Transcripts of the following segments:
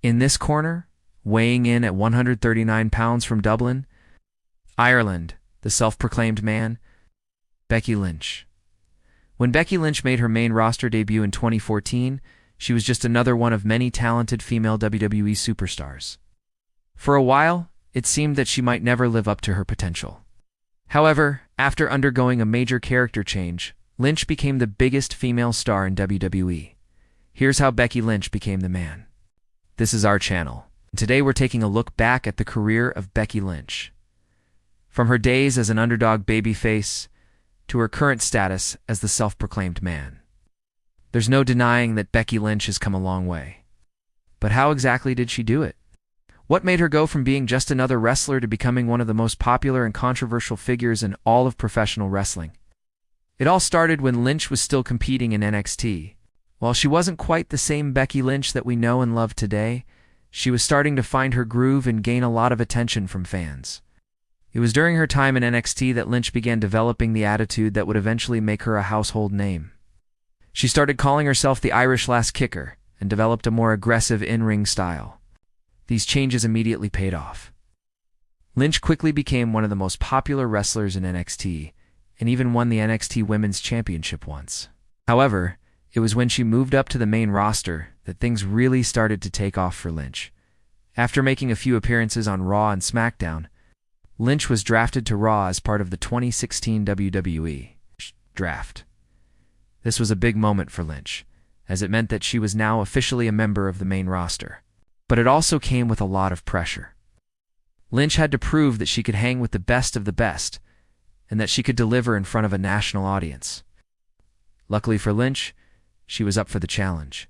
In this corner, weighing in at 139 pounds from Dublin, Ireland, the self-proclaimed man, Becky Lynch. When Becky Lynch made her main roster debut in 2014, she was just another one of many talented female WWE superstars. For a while, it seemed that she might never live up to her potential. However, after undergoing a major character change, Lynch became the biggest female star in WWE. Here's how Becky Lynch became the man. This is our channel. Today we're taking a look back at the career of Becky Lynch. From her days as an underdog babyface to her current status as the self-proclaimed man. There's no denying that Becky Lynch has come a long way. But how exactly did she do it? What made her go from being just another wrestler to becoming one of the most popular and controversial figures in all of professional wrestling? It all started when Lynch was still competing in NXT. While she wasn't quite the same Becky Lynch that we know and love today, she was starting to find her groove and gain a lot of attention from fans. It was during her time in NXT that Lynch began developing the attitude that would eventually make her a household name. She started calling herself the Irish Lass Kicker and developed a more aggressive in-ring style. These changes immediately paid off. Lynch quickly became one of the most popular wrestlers in NXT and even won the NXT Women's Championship once. However, it was when she moved up to the main roster that things really started to take off for Lynch. After making a few appearances on Raw and SmackDown, Lynch was drafted to Raw as part of the 2016 WWE Draft. This was a big moment for Lynch, as it meant that she was now officially a member of the main roster. But it also came with a lot of pressure. Lynch had to prove that she could hang with the best of the best, and that she could deliver in front of a national audience. Luckily for Lynch, she was up for the challenge.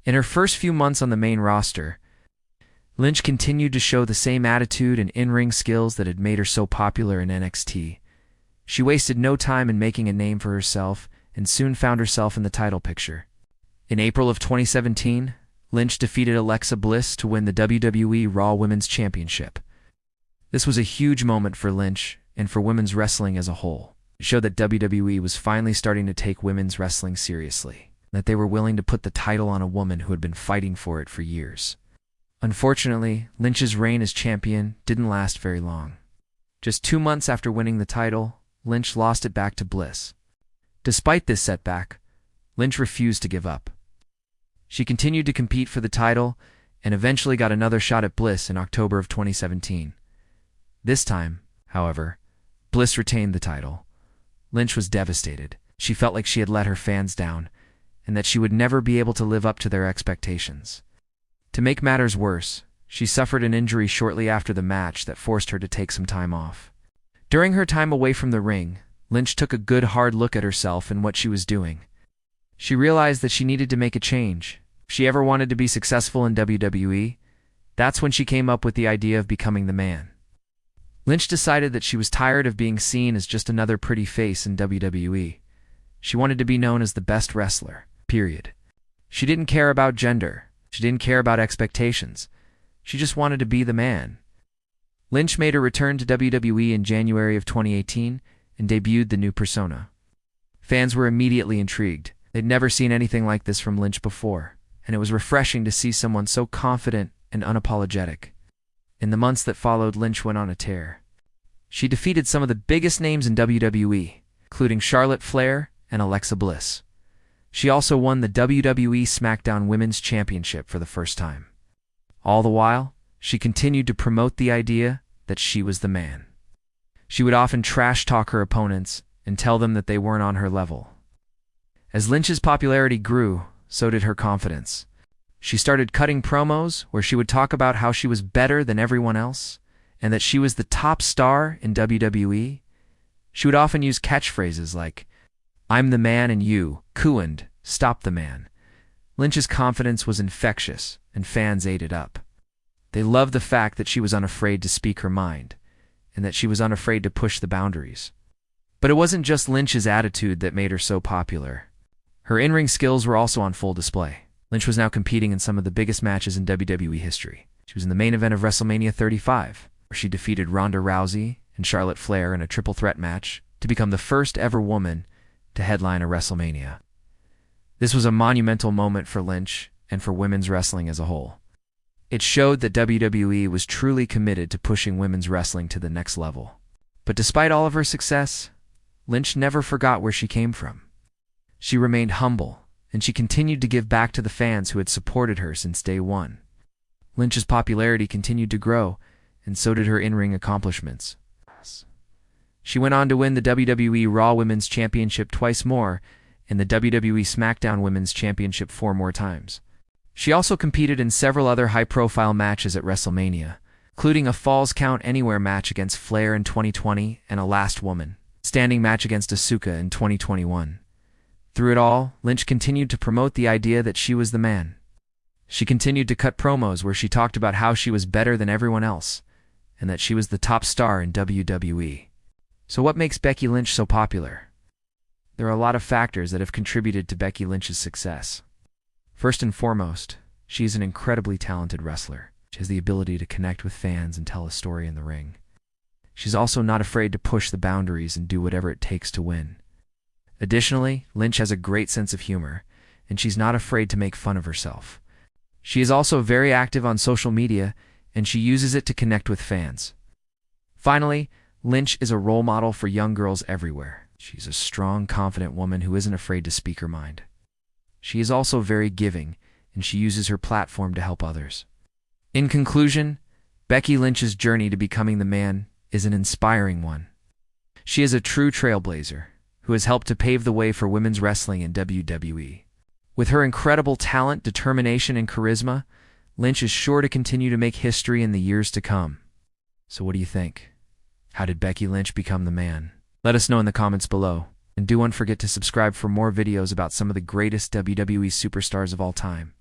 In her first few months on the main roster, Lynch continued to show the same attitude and in-ring skills that had made her so popular in NXT. She wasted no time in making a name for herself and soon found herself in the title picture. In April of 2017, Lynch defeated Alexa Bliss to win the WWE Raw Women's Championship. This was a huge moment for Lynch and for women's wrestling as a whole. It showed that WWE was finally starting to take women's wrestling seriously, that they were willing to put the title on a woman who had been fighting for it for years. Unfortunately, Lynch's reign as champion didn't last very long. Just 2 months after winning the title, Lynch lost it back to Bliss. Despite this setback, Lynch refused to give up. She continued to compete for the title and eventually got another shot at Bliss in October of 2017. This time, however, Bliss retained the title. Lynch was devastated. She felt like she had let her fans down and that she would never be able to live up to their expectations. To make matters worse, she suffered an injury shortly after the match that forced her to take some time off. During her time away from the ring, Lynch took a good hard look at herself and what she was doing. She realized that she needed to make a change. If she ever wanted to be successful in WWE, that's when she came up with the idea of becoming the man. Lynch decided that she was tired of being seen as just another pretty face in WWE. She wanted to be known as the best wrestler, period. She didn't care about gender. She didn't care about expectations. She just wanted to be the man. Lynch made her return to WWE in January of 2018 and debuted the new persona. Fans were immediately intrigued. They'd never seen anything like this from Lynch before, and it was refreshing to see someone so confident and unapologetic. In the months that followed, Lynch went on a tear. She defeated some of the biggest names in WWE, including Charlotte Flair and Alexa Bliss. She also won the WWE SmackDown Women's Championship for the first time. All the while, she continued to promote the idea that she was the man. She would often trash-talk her opponents and tell them that they weren't on her level. As Lynch's popularity grew, so did her confidence. She started cutting promos where she would talk about how she was better than everyone else and that she was the top star in WWE. She would often use catchphrases like, "I'm the man and you, cooend, stop the man." Lynch's confidence was infectious and fans ate it up. They loved the fact that she was unafraid to speak her mind and that she was unafraid to push the boundaries. But it wasn't just Lynch's attitude that made her so popular. Her in-ring skills were also on full display. Lynch was now competing in some of the biggest matches in WWE history. She was in the main event of WrestleMania 35, where she defeated Ronda Rousey and Charlotte Flair in a triple threat match to become the first ever woman to headline a WrestleMania. This was a monumental moment for Lynch and for women's wrestling as a whole. It showed that WWE was truly committed to pushing women's wrestling to the next level. But despite all of her success, Lynch never forgot where she came from. She remained humble, and she continued to give back to the fans who had supported her since day one. Lynch's popularity continued to grow, and so did her in-ring accomplishments. She went on to win the WWE Raw Women's Championship twice more and the WWE SmackDown Women's Championship 4 more times. She also competed in several other high-profile matches at WrestleMania, including a Falls Count Anywhere match against Flair in 2020 and a Last Woman standing match against Asuka in 2021. Through it all, Lynch continued to promote the idea that she was the man. She continued to cut promos where she talked about how she was better than everyone else and that she was the top star in WWE. So what makes Becky Lynch so popular? There are a lot of factors that have contributed to Becky Lynch's success. First and foremost, she is an incredibly talented wrestler. She has the ability to connect with fans and tell a story in the ring. She's also not afraid to push the boundaries and do whatever it takes to win. Additionally, Lynch has a great sense of humor, and she's not afraid to make fun of herself. She is also very active on social media, and she uses it to connect with fans. Finally, Lynch is a role model for young girls everywhere. She's a strong, confident woman who isn't afraid to speak her mind. She is also very giving, and she uses her platform to help others. In conclusion, Becky Lynch's journey to becoming the man is an inspiring one. She is a true trailblazer who has helped to pave the way for women's wrestling in WWE. With her incredible talent, determination, and charisma, Lynch is sure to continue to make history in the years to come. So what do you think? How did Becky Lynch become the man? Let us know in the comments below. And don't forget to subscribe for more videos about some of the greatest WWE superstars of all time.